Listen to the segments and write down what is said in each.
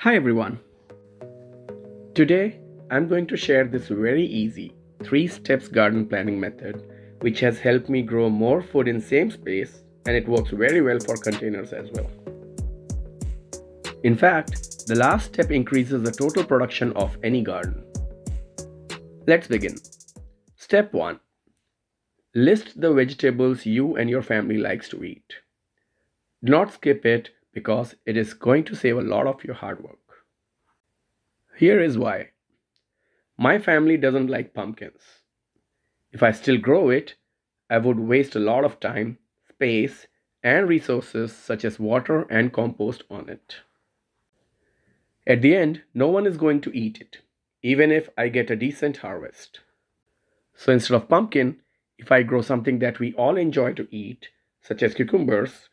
Hi everyone. Today I'm going to share this very easy 3 steps garden planning method which has helped me grow more food in same space, and it works very well for containers as well. In fact, the last step increases the total production of any garden. Let's begin. Step 1. List the vegetables you and your family likes to eat. Do not skip it because it is going to save a lot of your hard work. Here is why. My family doesn't like pumpkins. If I still grow it, I would waste a lot of time, space, and resources such as water and compost on it. At the end, no one is going to eat it, even if I get a decent harvest. So instead of pumpkin, if I grow something that we all enjoy to eat, such as cucumbers,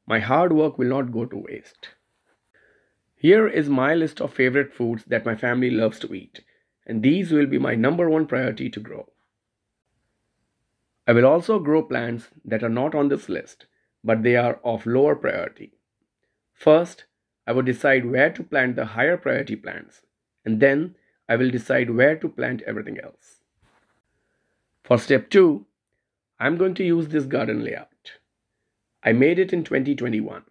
my hard work will not go to waste. Here is my list of favorite foods that my family loves to eat, and these will be my number one priority to grow. I will also grow plants that are not on this list, but they are of lower priority. First, I will decide where to plant the higher priority plants, and then I will decide where to plant everything else. For step 2, I am going to use this garden layout. I made it in 2021,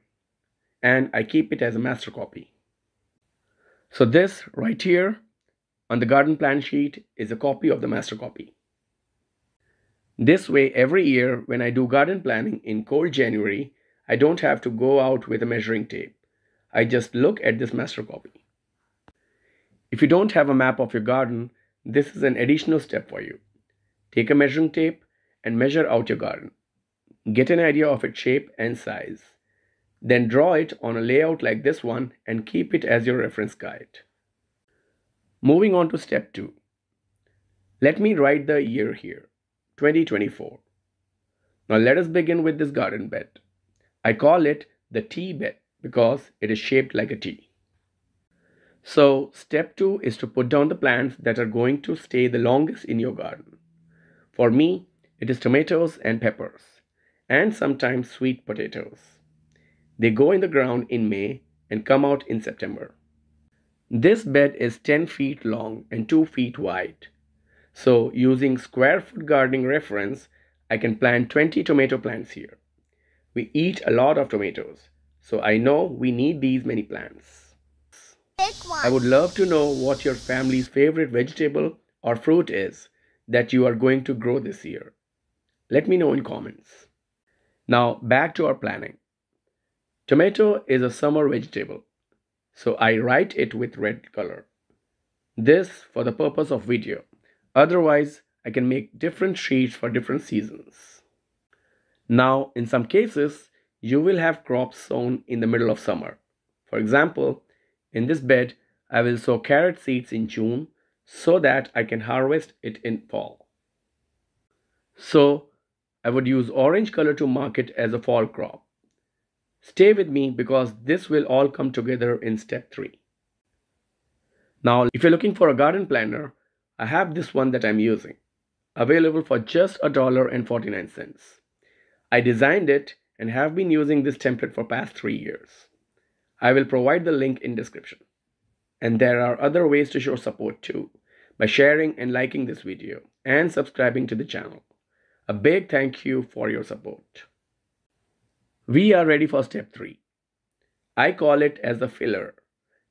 and I keep it as a master copy. So this right here on the garden plan sheet is a copy of the master copy. This way, every year when I do garden planning in cold January, I don't have to go out with a measuring tape. I just look at this master copy. If you don't have a map of your garden, this is an additional step for you. Take a measuring tape and measure out your garden. Get an idea of its shape and size. Then draw it on a layout like this one and keep it as your reference guide. Moving on to step 2. Let me write the year here, 2024. Now let us begin with this garden bed. I call it the T bed because it is shaped like a T. So step 2 is to put down the plants that are going to stay the longest in your garden. For me, it is tomatoes and peppers, and sometimes sweet potatoes. They go in the ground in May and come out in September. This bed is 10 feet long and 2 feet wide. So using square foot gardening reference, I can plant 20 tomato plants here. We eat a lot of tomatoes, so I know we need these many plants. I would love to know what your family's favorite vegetable or fruit is that you are going to grow this year. Let me know in comments. Now back to our planning. Tomato is a summer vegetable, so I write it with red color. This for the purpose of video. Otherwise, I can make different sheets for different seasons. Now, in some cases, you will have crops sown in the middle of summer. For example, in this bed, I will sow carrot seeds in June so that I can harvest it in fall. So, I would use orange color to mark it as a fall crop. Stay with me because this will all come together in step 3. Now, if you're looking for a garden planner, I have this one that I'm using, available for just $1.49. I designed it and have been using this template for past 3 years. I will provide the link in description. And there are other ways to show support too, by sharing and liking this video and subscribing to the channel. A big thank you for your support. We are ready for step 3. I call it as the filler.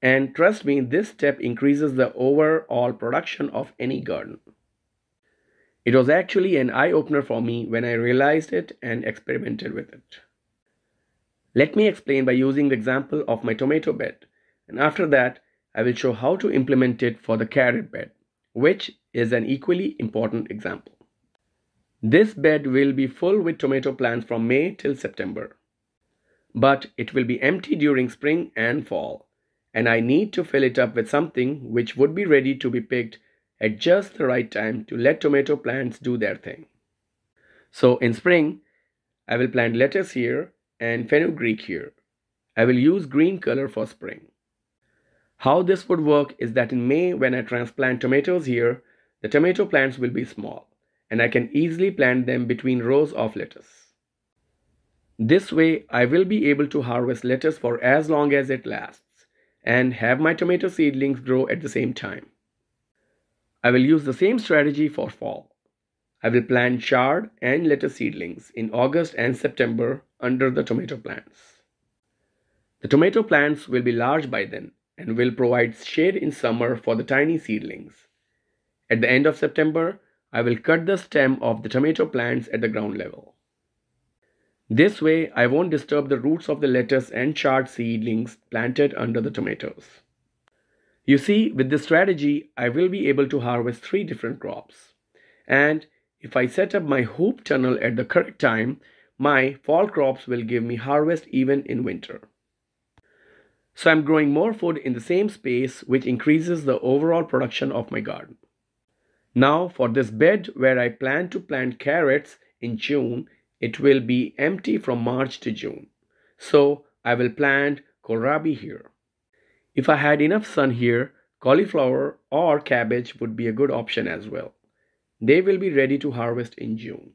And trust me, this step increases the overall production of any garden. It was actually an eye-opener for me when I realized it and experimented with it. Let me explain by using the example of my tomato bed, and after that, I will show how to implement it for the carrot bed, which is an equally important example. This bed will be full with tomato plants from May till September. But it will be empty during spring and fall, and I need to fill it up with something which would be ready to be picked at just the right time to let tomato plants do their thing. So in spring, I will plant lettuce here and fenugreek here. I will use green color for spring. How this would work is that in May, when I transplant tomatoes here, the tomato plants will be small, and I can easily plant them between rows of lettuce. This way, I will be able to harvest lettuce for as long as it lasts, and have my tomato seedlings grow at the same time. I will use the same strategy for fall. I will plant chard and lettuce seedlings in August and September under the tomato plants. The tomato plants will be large by then and will provide shade in summer for the tiny seedlings. At the end of September, I will cut the stem of the tomato plants at the ground level. This way, I won't disturb the roots of the lettuce and chard seedlings planted under the tomatoes. You see, with this strategy, I will be able to harvest 3 different crops. And if I set up my hoop tunnel at the correct time, my fall crops will give me harvest even in winter. So I'm growing more food in the same space, which increases the overall production of my garden. Now for this bed where I plan to plant carrots in June, it will be empty from March to June. So I will plant kohlrabi here. If I had enough sun here, cauliflower or cabbage would be a good option as well. They will be ready to harvest in June.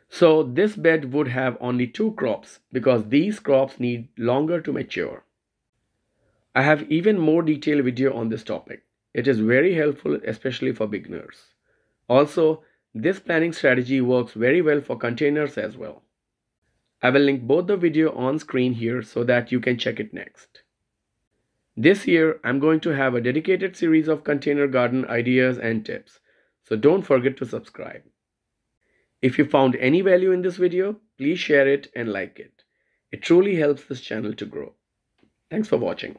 So this bed would have only 2 crops because these crops need longer to mature. I have even more detailed video on this topic. It is very helpful, especially for beginners. Also, this planning strategy works very well for containers as well. I will link both the video on screen here so that you can check it next. This year, I'm going to have a dedicated series of container garden ideas and tips, so don't forget to subscribe. If you found any value in this video, please share it and like it. It truly helps this channel to grow. Thanks for watching.